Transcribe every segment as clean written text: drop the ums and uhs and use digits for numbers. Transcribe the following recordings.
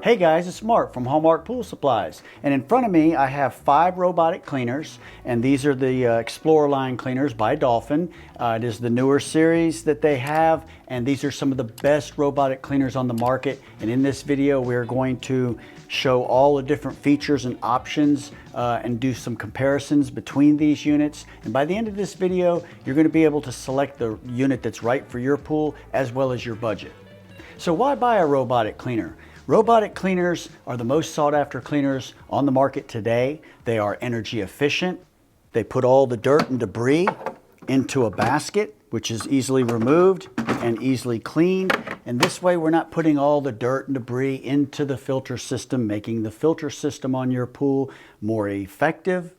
Hey guys, it's Mark from Hallmark Pool Supplies, and in front of me I have 5 robotic cleaners, and these are the Explorer line cleaners by Dolphin. It is the newer series that they have, and these are some of the best robotic cleaners on the market. And in this video we're going to show all the different features and options and do some comparisons between these units. And by the end of this video you're going to be able to select the unit that's right for your pool as well as your budget. So why buy a robotic cleaner? Robotic cleaners are the most sought after cleaners on the market today. They are energy efficient. They put all the dirt and debris into a basket, which is easily removed and easily cleaned. And this way we're not putting all the dirt and debris into the filter system, making the filter system on your pool more effective.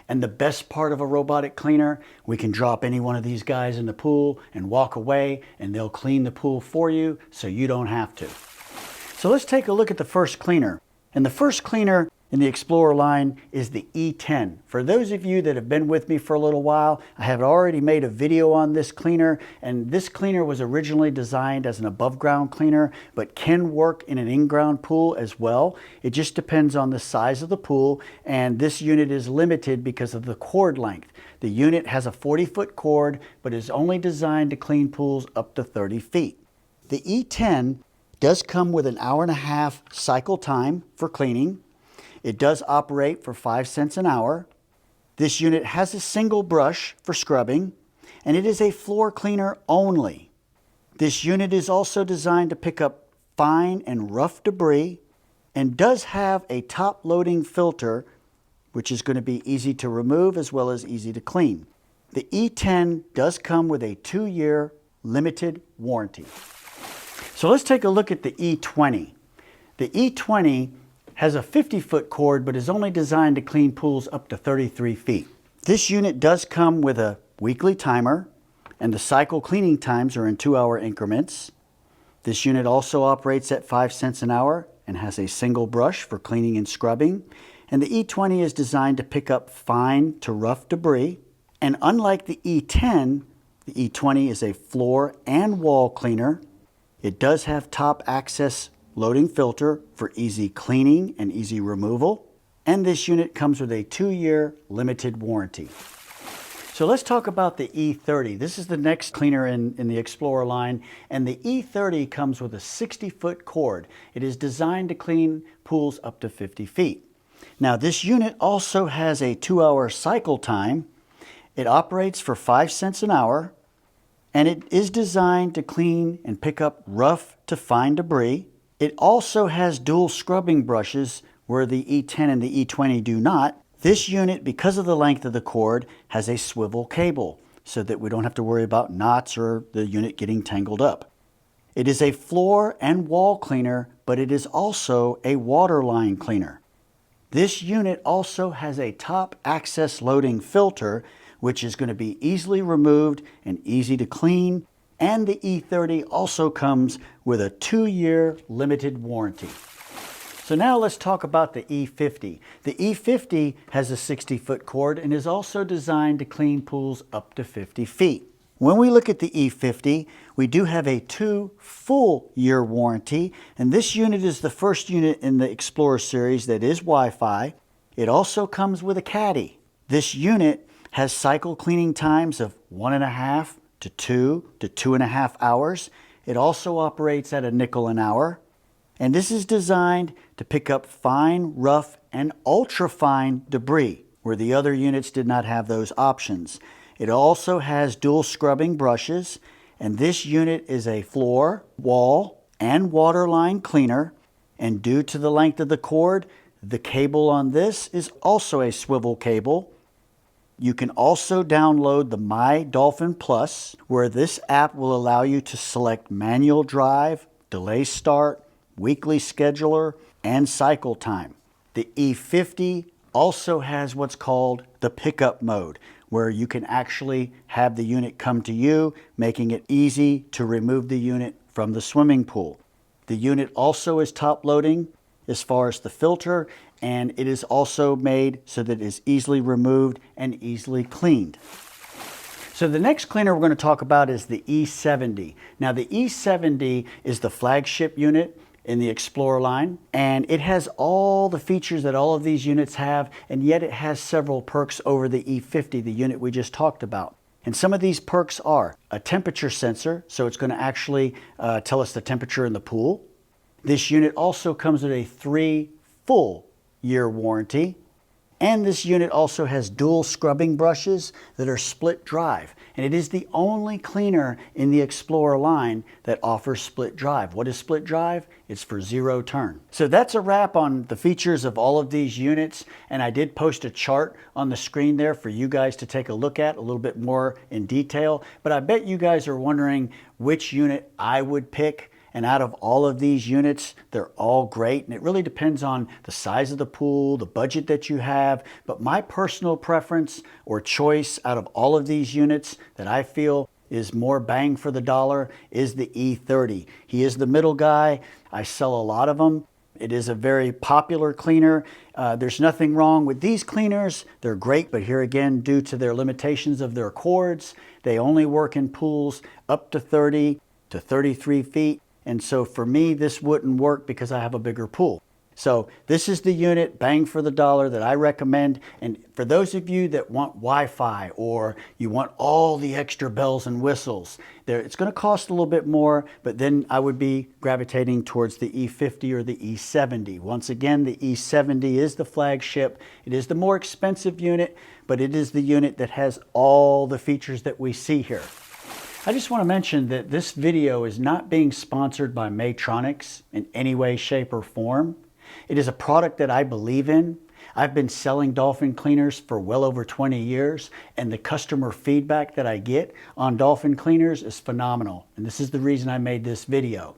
And the best part of a robotic cleaner, we can drop any one of these guys in the pool and walk away and they'll clean the pool for you so you don't have to. So let's take a look at the first cleaner. And the first cleaner in the Explorer line is the E10. For those of you that have been with me for a little while, I have already made a video on this cleaner, and this cleaner was originally designed as an above ground cleaner, but can work in an in-ground pool as well. It just depends on the size of the pool, and this unit is limited because of the cord length. The unit has a 40-foot cord, but is only designed to clean pools up to 30 feet. The E10 does come with an 1.5-hour cycle time for cleaning. It does operate for 5 cents an hour. This unit has a single brush for scrubbing, and it is a floor cleaner only. This unit is also designed to pick up fine and rough debris and does have a top loading filter, which is going to be easy to remove as well as easy to clean. The E10 does come with a 2-year limited warranty. So let's take a look at the E20. The E20 has a 50-foot cord, but is only designed to clean pools up to 33 feet. This unit does come with a weekly timer, and the cycle cleaning times are in 2-hour increments. This unit also operates at 5 cents an hour and has a single brush for cleaning and scrubbing. And the E20 is designed to pick up fine to rough debris. And unlike the E10, the E20 is a floor and wall cleaner. It does have top access loading filter for easy cleaning and easy removal. And this unit comes with a 2-year limited warranty. So let's talk about the E30. This is the next cleaner in the Explorer line, and the E30 comes with a 60-foot cord. It is designed to clean pools up to 50 feet. Now this unit also has a 2-hour cycle time. It operates for 5 cents an hour. And it is designed to clean and pick up rough to fine debris. It also has dual scrubbing brushes where the E10 and the E20 do not. This unit, because of the length of the cord, has a swivel cable so that we don't have to worry about knots or the unit getting tangled up. It is a floor and wall cleaner, but it is also a water line cleaner. This unit also has a top access loading filter, which is going to be easily removed and easy to clean. And the E30 also comes with a 2-year limited warranty. So now let's talk about the E50. The E50 has a 60-foot cord and is also designed to clean pools up to 50 feet. When we look at the E50, we do have a 2 full-year warranty, and this unit is the first unit in the Explorer series that is Wi-Fi. It also comes with a caddy. This unit has cycle cleaning times of 1.5 to 2 to 2.5 hours. It also operates at a nickel an hour. And this is designed to pick up fine, rough, and ultra-fine debris, where the other units did not have those options. It also has dual scrubbing brushes, and this unit is a floor, wall, and water line cleaner. And due to the length of the cord, the cable on this is also a swivel cable. You can also download the My Dolphin Plus, where this app will allow you to select manual drive, delay start, weekly scheduler, and cycle time. The E50 also has what's called the pickup mode, where you can actually have the unit come to you, making it easy to remove the unit from the swimming pool. The unit also is top loading as far as the filter, and it is also made so that it is easily removed and easily cleaned. So the next cleaner we're going to talk about is the E70. Now the E70 is the flagship unit. in the Explorer line, and it has all the features that all of these units have, and yet it has several perks over the E50, the unit we just talked about. And some of these perks are a temperature sensor, so it's going to actually tell us the temperature in the pool. This unit also comes with a 3 full year warranty. And this unit also has dual scrubbing brushes that are split drive. And it is the only cleaner in the Explorer line that offers split drive. What is split drive? It's for 0 turn. So that's a wrap on the features of all of these units. And I did post a chart on the screen there for you guys to take a look at a little bit more in detail. But I bet you guys are wondering which unit I would pick. And out of all of these units, they're all great. And it really depends on the size of the pool, the budget that you have. But my personal preference or choice out of all of these units that I feel is more bang for the dollar is the E30. He is the middle guy. I sell a lot of them. It is a very popular cleaner. There's nothing wrong with these cleaners. They're great, but here again, due to their limitations of their cords, they only work in pools up to 30 to 33 feet. And so for me, this wouldn't work because I have a bigger pool. So this is the unit, bang for the dollar, that I recommend. And for those of you that want Wi-Fi or you want all the extra bells and whistles, it's going to cost a little bit more, but then I would be gravitating towards the E50 or the E70. Once again, the E70 is the flagship. It is the more expensive unit, but it is the unit that has all the features that we see here. I just want to mention that this video is not being sponsored by Maytronics in any way, shape, or form. It is a product that I believe in. I've been selling Dolphin cleaners for well over 20 years, and the customer feedback that I get on Dolphin cleaners is phenomenal. And this is the reason I made this video.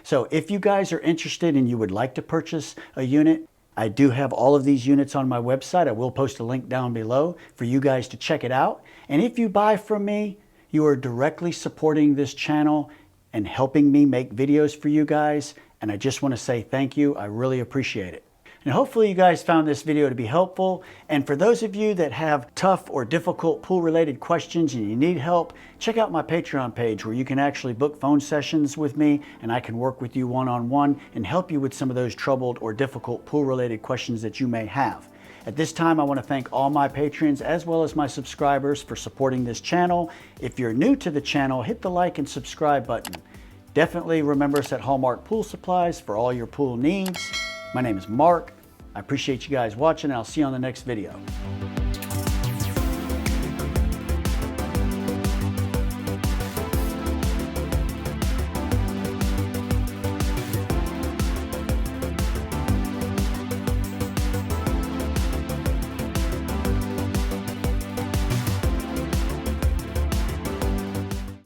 So if you guys are interested and you would like to purchase a unit, I do have all of these units on my website. I will post a link down below for you guys to check it out. And if you buy from me, you are directly supporting this channel and helping me make videos for you guys. And I just want to say thank you. I really appreciate it. And hopefully you guys found this video to be helpful. And for those of you that have tough or difficult pool related questions and you need help, check out my Patreon page where you can actually book phone sessions with me and I can work with you one-on-one and help you with some of those troubled or difficult pool related questions that you may have. At this time, I want to thank all my patrons as well as my subscribers for supporting this channel. If you're new to the channel, hit the like and subscribe button. Definitely remember us at Hallmark Pool Supplies for all your pool needs. My name is Mark. I appreciate you guys watching, and I'll see you on the next video.